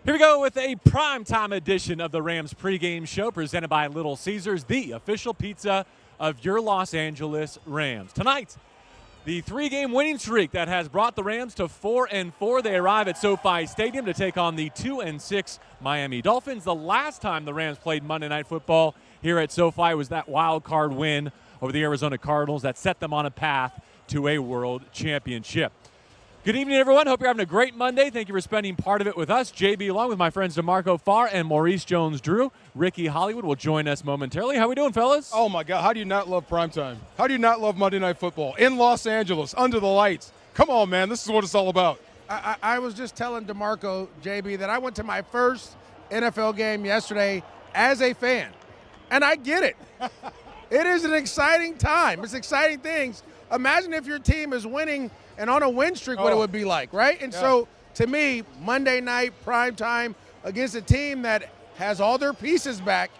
Here we go with a primetime edition of the Rams pregame show presented by Little Caesars, the official pizza of your Los Angeles Rams. Tonight, the three-game winning streak that has brought the Rams to 4-4. They arrive at SoFi Stadium to take on the 2-6 Miami Dolphins. The last time the Rams played Monday Night Football here at SoFi was that wild card win over the Arizona Cardinals that set them on a path to a world championship. Good evening, everyone. Hope you're having a great Monday. Thank you for spending part of it with us. JB, along with my friends DeMarco Farr and Maurice Jones-Drew. Ricky Hollywood will join us momentarily. How we doing, fellas? Oh, my God. How do you not love primetime? How do you not love Monday Night Football? In Los Angeles, under the lights. Come on, man. This is what it's all about. I was just telling DeMarco, JB, that I went to my first NFL game yesterday as a fan. And I get it. It is an exciting time. It's exciting things. Imagine if your team is winning and on a win streak, what it would be like, right? And so, to me, Monday night, prime time, against a team that has all their pieces back,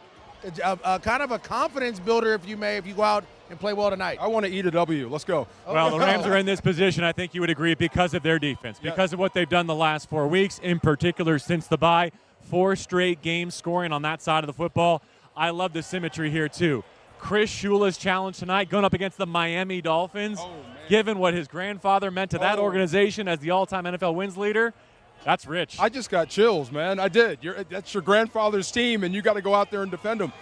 kind of a confidence builder, if you go out and play well tonight. I want to eat a W. Let's go. Well, the Rams are in this position, I think you would agree, because of their defense, because of what they've done the last 4 weeks, in particular since the bye. 4 straight games scoring on that side of the football. I love the symmetry here, too. Chris Shula's challenge tonight going up against the Miami Dolphins. Given what his grandfather meant to that organization as the all-time NFL wins leader, that's rich. I just got chills, man. I did. That's your grandfather's team, and you got to go out there and defend them.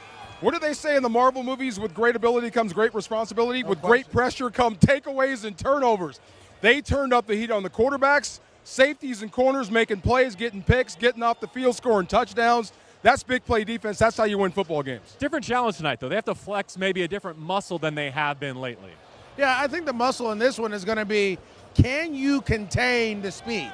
What do they say in the Marvel movies? With great ability comes great responsibility. With great pressure come takeaways and turnovers. They turned up the heat on the quarterbacks, safeties and corners, making plays, getting picks, getting off the field, scoring touchdowns. That's big play defense. That's how you win football games. Different challenge tonight, though. They have to flex maybe a different muscle than they have been lately. Yeah, I think the muscle in this one is going to be, can you contain the speed?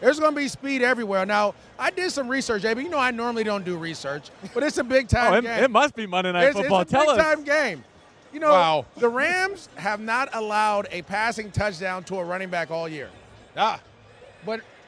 There's going to be speed everywhere. Now, I did some research, JB. You know I normally don't do research, but it's a big-time game. It must be Monday Night Football. It's a big-time game. You know, the Rams have not allowed a passing touchdown to a running back all year. But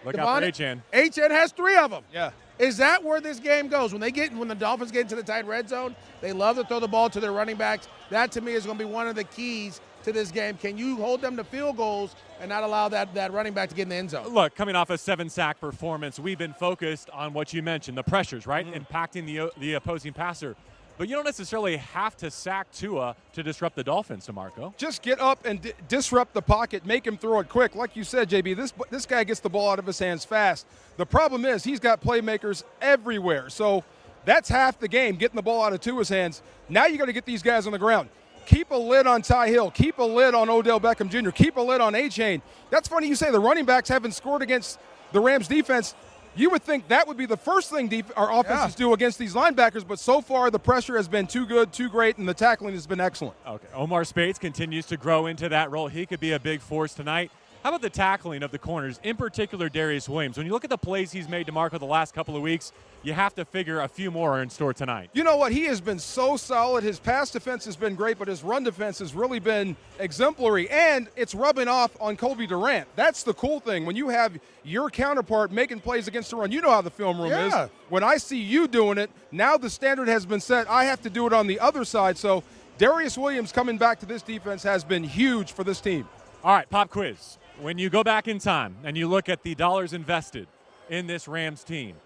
look out for H.N. H.N. has 3 of them. Yeah. Is that where this game goes? When the Dolphins get into the tight red zone, they love to throw the ball to their running backs. That, to me, is going to be one of the keys to this game. Can you hold them to field goals and not allow that running back to get in the end zone? Look, coming off a 7-sack performance, we've been focused on what you mentioned, the pressures, right? Impacting the opposing passer. But you don't necessarily have to sack Tua to disrupt the Dolphins, DeMarco. Just get up and disrupt the pocket, make him throw it quick. Like you said, JB, this guy gets the ball out of his hands fast. The problem is he's got playmakers everywhere. So that's half the game, getting the ball out of Tua's hands. Now you got to get these guys on the ground. Keep a lid on Ty Hill. Keep a lid on Odell Beckham Jr. Keep a lid on A-Chain. That's funny you say the running backs haven't scored against the Rams defense. You would think that would be the first thing our offenses do against these linebackers, but so far the pressure has been too good, too great, and the tackling has been excellent. Okay, Omar Speights continues to grow into that role. He could be a big force tonight. How about the tackling of the corners, in particular Darius Williams? When you look at the plays he's made, DeMarco, the last couple of weeks, you have to figure a few more are in store tonight. You know what? He has been so solid. His pass defense has been great, but his run defense has really been exemplary, and it's rubbing off on Colby Durant. That's the cool thing. When you have your counterpart making plays against the run, you know how the film room is. When I see you doing it, now the standard has been set. I have to do it on the other side. So Darius Williams coming back to this defense has been huge for this team. All right, pop quiz. When you go back in time and you look at the dollars invested in this Rams team,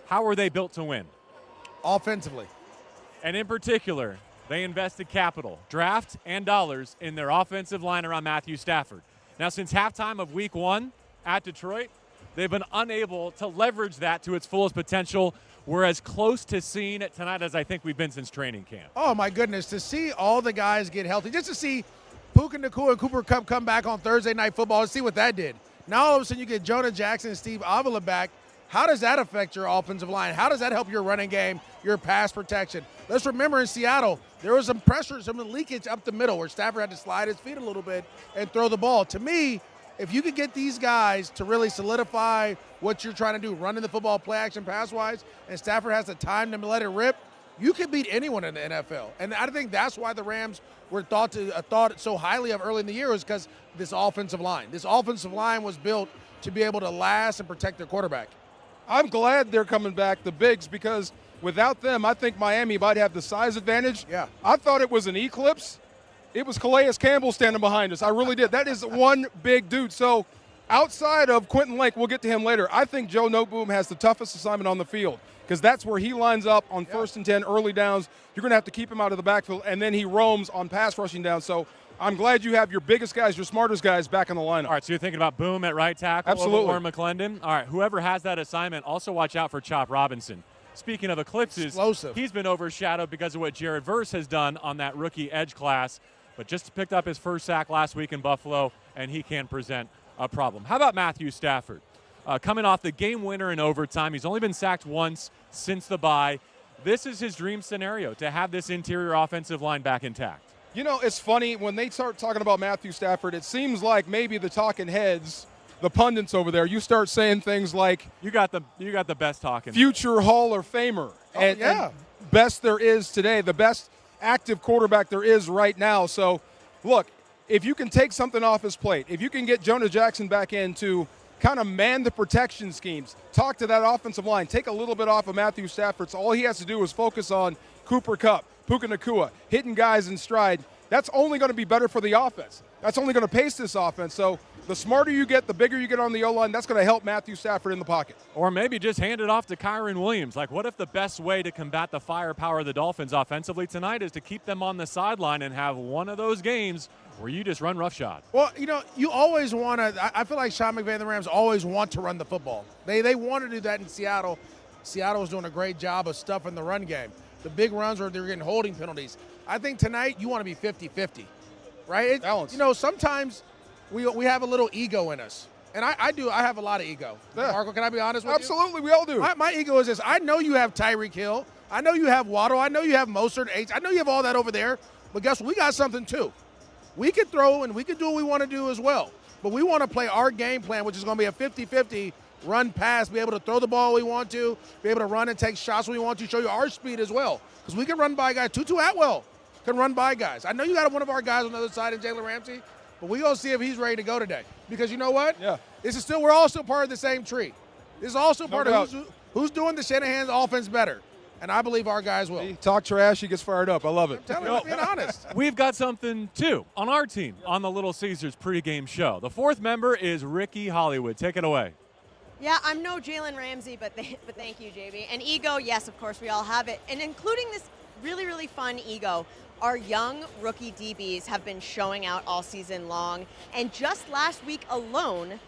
how were they built to win? Offensively. And in particular, they invested capital, draft, and dollars in their offensive line around Matthew Stafford. Now, since halftime of week 1 at Detroit, they've been unable to leverage that to its fullest potential. We're as close to seeing it tonight as I think we've been since training camp. Oh, my goodness. To see all the guys get healthy, just to see Puka Nacua and Cooper Kupp come back on Thursday Night Football and see what that did. Now all of a sudden you get Jonah Jackson and Steve Avila back. How does that affect your offensive line? How does that help your running game, your pass protection? Let's remember in Seattle, there was some pressure, some leakage up the middle where Stafford had to slide his feet a little bit and throw the ball. To me, if you could get these guys to really solidify what you're trying to do, running the football, play action, pass-wise, and Stafford has the time to let it rip, you can beat anyone in the NFL. And I think that's why the Rams were thought so highly of early in the year, is because this offensive line. This offensive line was built to be able to last and protect their quarterback. I'm glad they're coming back, the bigs, because without them, I think Miami might have the size advantage. Yeah. I thought it was an eclipse. It was Calais Campbell standing behind us. I really did. That is one big dude. So Outside of Quentin Lake, we'll get to him later, I think Joe Noteboom has the toughest assignment on the field because that's where he lines up on 1st and 10, early downs. You're going to have to keep him out of the backfield, and then he roams on pass rushing down. So I'm glad you have your biggest guys, your smartest guys back in the lineup. All right, so you're thinking about Boom at right tackle Absolutely. over Warren McClendon? All right, whoever has that assignment, also watch out for Chop Robinson. Speaking of eclipses, Explosive. He's been overshadowed because of what Jared Verse has done on that rookie edge class, but just picked up his first sack last week in Buffalo, and he can present a problem. How about Matthew Stafford? Coming off the game winner in overtime. He's only been sacked once since the bye. This is his dream scenario, to have this interior offensive line back intact. You know, it's funny, when they start talking about Matthew Stafford, it seems like maybe the talking heads, the pundits over there, you start saying things like You got the best talking. future Hall of Famer. And best there is today, the best active quarterback there is right now. So, look, if you can take something off his plate, if you can get Jonah Jackson back in to kind of man the protection schemes, talk to that offensive line, take a little bit off of Matthew Stafford. So all he has to do is focus on Cooper Kupp, Puka Nacua, hitting guys in stride. That's only going to be better for the offense. That's only going to pace this offense. So the smarter you get, the bigger you get on the O-line, that's going to help Matthew Stafford in the pocket. Or maybe just hand it off to Kyron Williams. Like, what if the best way to combat the firepower of the Dolphins offensively tonight is to keep them on the sideline and have one of those games where you just run roughshod? Well, you know, you always want to – I feel like Sean McVay and the Rams always want to run the football. They want to do that in Seattle. Seattle was doing a great job of stuffing the run game. The big runs where they're getting holding penalties. I think tonight you want to be 50-50, right? Balance. You know, sometimes we have a little ego in us. And I do. I have a lot of ego. Yeah. Marco, can I be honest with Absolutely, we all do. you? My ego is this. I know you have Tyreek Hill. I know you have Waddle. I know you have Mostert, H. I know you have all that over there. But guess what? We got something too. We can throw and we can do what we want to do as well. But we want to play our game plan, which is going to be a 50-50 run pass, be able to throw the ball we want to, be able to run and take shots we want to, show you our speed as well. Because we can run by guys. Tutu Atwell can run by guys. I know you got one of our guys on the other side in Jalen Ramsey, but we're going to see if he's ready to go today. Because you know what? Yeah. We're all still part of the same tree. This is also No part doubt. of who's doing the Shanahan's offense better. And I believe our guys will. He talk trash, he gets fired up. I love it. Tell me, I'm being honest. We've got something, too, on our team on the Little Caesars pregame show. The fourth member is Ricky Hollywood. Take it away. Yeah, I'm no Jalen Ramsey, but thank you, JB. And ego, yes, of course, we all have it. And including this really, really fun ego, our young rookie DBs have been showing out all season long. And just last week alone,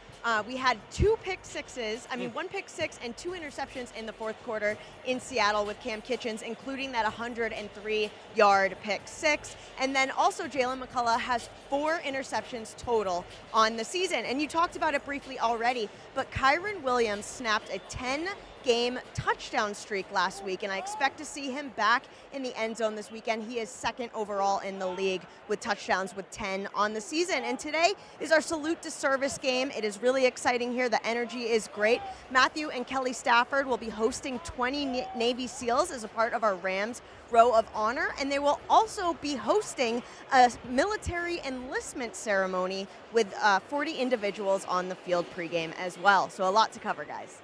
we had one pick six and 2 interceptions in the fourth quarter in Seattle with Cam Kitchens, including that 103-yard pick six. And then also Jalen McCullough has 4 interceptions total on the season. And you talked about it briefly already, but Kyron Williams snapped a 10-game touchdown streak last week, and I expect to see him back in the end zone this weekend. He is second overall in the league with touchdowns with 10 on the season. And today is our salute to service game. It is really exciting here. The energy is great. Matthew and Kelly Stafford will be hosting 20 Navy SEALs as a part of our Rams Row of Honor, and they will also be hosting a military enlistment ceremony with 40 individuals on the field pregame as well. So a lot to cover, guys.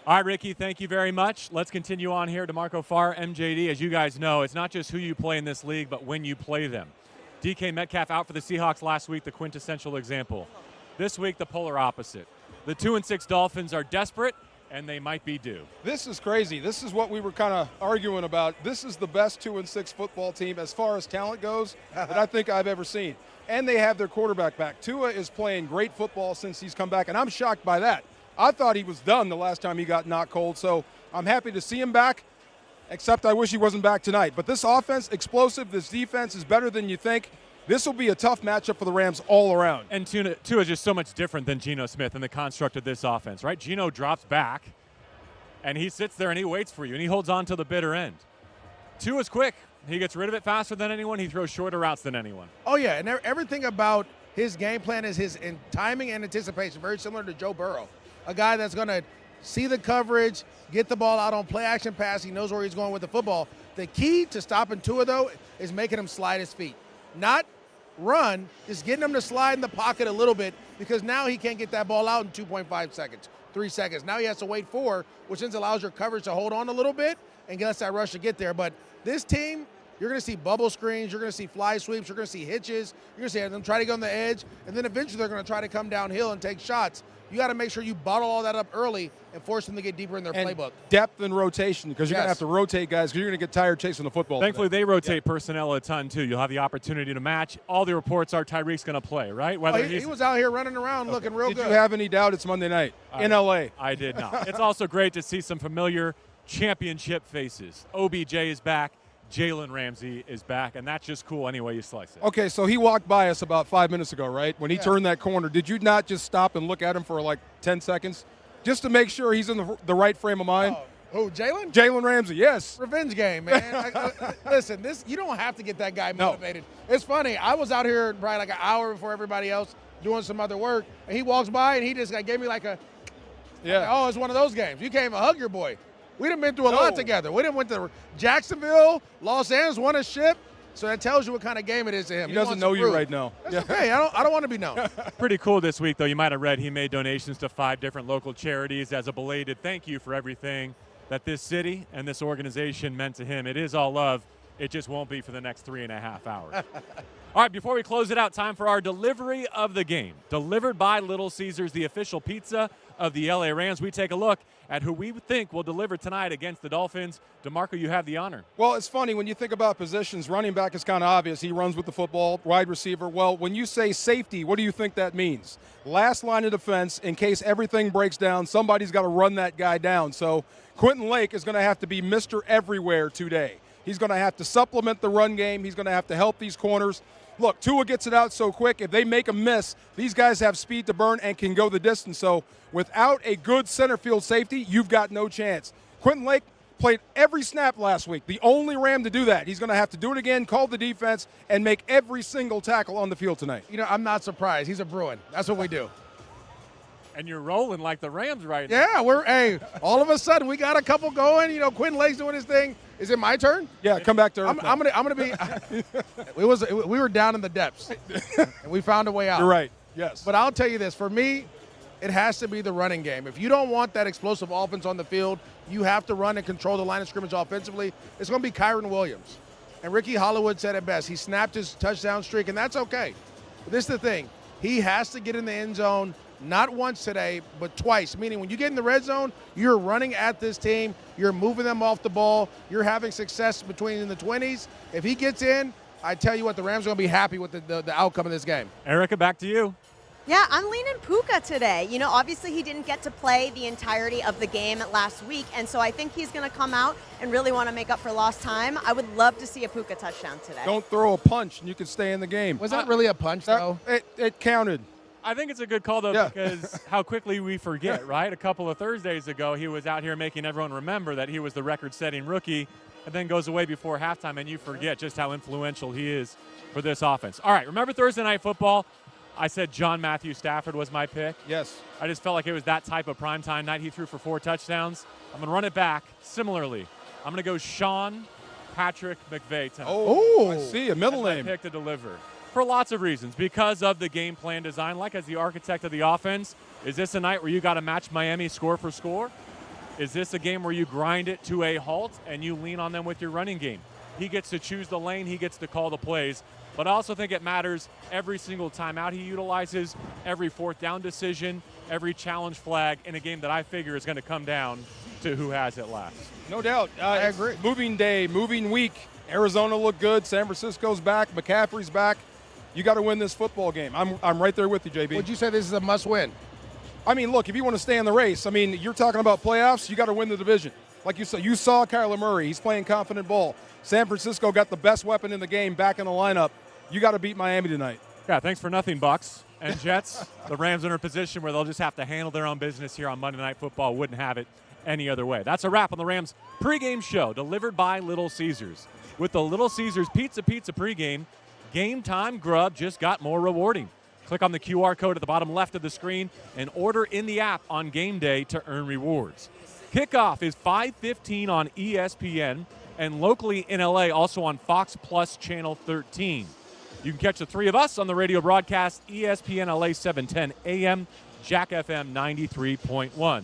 All right, Ricky, thank you very much. Let's continue on here to Marco Farr, MJD. As you guys know, it's not just who you play in this league, but when you play them. DK Metcalf out for the Seahawks last week, the quintessential example. This week, the polar opposite. The 2-6 Dolphins are desperate, and they might be due. This is crazy. This is what we were kind of arguing about. This is the best 2-6 football team as far as talent goes that I think I've ever seen. And they have their quarterback back. Tua is playing great football since he's come back, and I'm shocked by that. I thought he was done the last time he got knocked cold, so I'm happy to see him back, except I wish he wasn't back tonight. But this offense, explosive, this defense is better than you think. This will be a tough matchup for the Rams all around. And Tua is just so much different than Geno Smith in the construct of this offense, right? Geno drops back, and he sits there and he waits for you, and he holds on to the bitter end. Tua's quick. He gets rid of it faster than anyone. He throws shorter routes than anyone. Oh, yeah, and everything about his game plan is his timing and anticipation, very similar to Joe Burrow. A guy that's going to see the coverage, get the ball out on play-action pass. He knows where he's going with the football. The key to stopping Tua, though, is making him slide his feet. Not run, just getting him to slide in the pocket a little bit, because now he can't get that ball out in 2.5 seconds, 3 seconds. Now he has to wait 4, which then allows your coverage to hold on a little bit and gets that rush to get there. But this team, You're going to see bubble screens. You're going to see fly sweeps. You're going to see hitches. You're going to see them try to go on the edge, and then eventually they're going to try to come downhill and take shots. You got to make sure you bottle all that up early and force them to get deeper in their playbook. Depth and rotation, because you're going to have to rotate guys, because you're going to get tired chasing the football. Thankfully, they rotate personnel a ton, too. You'll have the opportunity to match. All the reports are Tyreek's going to play, right? Whether he was out here running around looking real good. Did you have any doubt it's Monday night in L.A.? I did not. It's also great to see some familiar championship faces. OBJ is back. Jalen Ramsey is back, and that's just cool any way you slice it. Okay, so he walked by us about 5 minutes ago, right? When he turned that corner, did you not just stop and look at him for like 10 seconds just to make sure he's in the right frame of mind? Who, Jalen? Jalen Ramsey, yes. Revenge game, man. Listen, you don't have to get that guy motivated. No. It's funny. I was out here probably like an hour before everybody else doing some other work, and he walks by, and he just gave me like a, it's one of those games. You can't even hug your boy. We done been through a lot together. We done went to Jacksonville, Los Angeles, won a ship. So that tells you what kind of game it is to him. He doesn't know you right now. That's okay. I don't want to be known. Pretty cool this week, though. You might have read he made donations to 5 different local charities as a belated thank you for everything that this city and this organization meant to him. It is all love. It just won't be for the next 3.5 hours. All right, before we close it out, time for our delivery of the game. Delivered by Little Caesars, the official pizza of the LA Rams. We take a look at who we think will deliver tonight against the Dolphins. DeMarco, you have the honor. Well, it's funny. When you think about positions, running back is kind of obvious. He runs with the football. Wide receiver, well, when you say safety, what do you think that means? Last line of defense, in case everything breaks down, somebody's got to run that guy down. So Quentin Lake is going to have to be Mr. Everywhere today. He's going to have to supplement the run game. He's going to have to help these corners. Look, Tua gets it out so quick. If they make a miss, these guys have speed to burn and can go the distance. So without a good center field safety, you've got no chance. Quentin Lake played every snap last week. The only Ram to do that. He's going to have to do it again, call the defense, and make every single tackle on the field tonight. You know, I'm not surprised. He's a Bruin. That's what we do. And you're rolling like the Rams right now. Yeah, all of a sudden we got a couple going. You know, Quentin Lake's doing his thing. Is it my turn? Yeah, come back to earth. I'm gonna be. We were down in the depths, and we found a way out. You're right. Yes. But I'll tell you this: for me, it has to be the running game. If you don't want that explosive offense on the field, you have to run and control the line of scrimmage offensively. It's going to be Kyron Williams, and Ricky Hollywood said it best. He snapped his touchdown streak, and that's okay. But this is the thing: he has to get in the end zone. Not once today, but twice. Meaning when you get in the red zone, you're running at this team. You're moving them off the ball. You're having success between the 20s. If he gets in, I tell you what, the Rams are going to be happy with the outcome of this game. Erica, back to you. Yeah, I'm leaning Puka today. You know, obviously he didn't get to play the entirety of the game last week, and so I think he's going to come out and really want to make up for lost time. I would love to see a Puka touchdown today. Don't throw a punch and you can stay in the game. Was that really a punch, though? It counted. I think it's a good call, though, because how quickly we forget, right? A couple of Thursdays ago, he was out here making everyone remember that he was the record-setting rookie, and then goes away before halftime, and you forget just how influential he is for this offense. All right, remember Thursday Night Football? I said John Matthew Stafford was my pick. Yes. I just felt like it was that type of primetime night. He threw for 4 touchdowns. I'm going to run it back similarly. I'm going to go Sean Patrick McVay tonight. Oh, I see, a middle That's name. my pick to deliver. For lots of reasons. Because of the game plan design, like as the architect of the offense, is this a night where you got to match Miami score for score? Is this a game where you grind it to a halt and you lean on them with your running game? He gets to choose the lane. He gets to call the plays. But I also think it matters every single timeout he utilizes, every 4th down decision, every challenge flag in a game that I figure is going to come down to who has it last. No doubt. I agree. Moving day, moving week. Arizona looked good. San Francisco's back. McCaffrey's back. You got to win this football game. I'm right there with you, JB. Would you say this is a must-win? I mean, look, if you want to stay in the race, I mean, you're talking about playoffs, you got to win the division. Like you saw Kyler Murray. He's playing confident ball. San Francisco got the best weapon in the game back in the lineup. You got to beat Miami tonight. Yeah, thanks for nothing, Bucks and Jets. The Rams are in a position where they'll just have to handle their own business here on Monday Night Football. Wouldn't have it any other way. That's a wrap on the Rams pregame show delivered by Little Caesars. With the Little Caesars Pizza pregame, game time grub just got more rewarding. Click on the QR code at the bottom left of the screen and order in the app on game day to earn rewards. Kickoff is 5:15 on ESPN and locally in LA also on Fox Plus Channel 13. You can catch the 3 of us on the radio broadcast, ESPN LA 710 AM, Jack FM 93.1.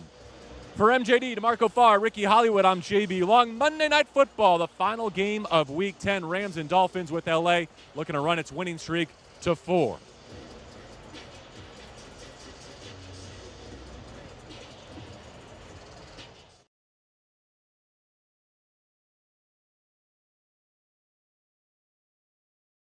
For MJD, DeMarco Farr, Ricky Hollywood, I'm JB Long. Monday Night Football, the final game of Week 10. Rams and Dolphins with LA looking to run its winning streak to 4.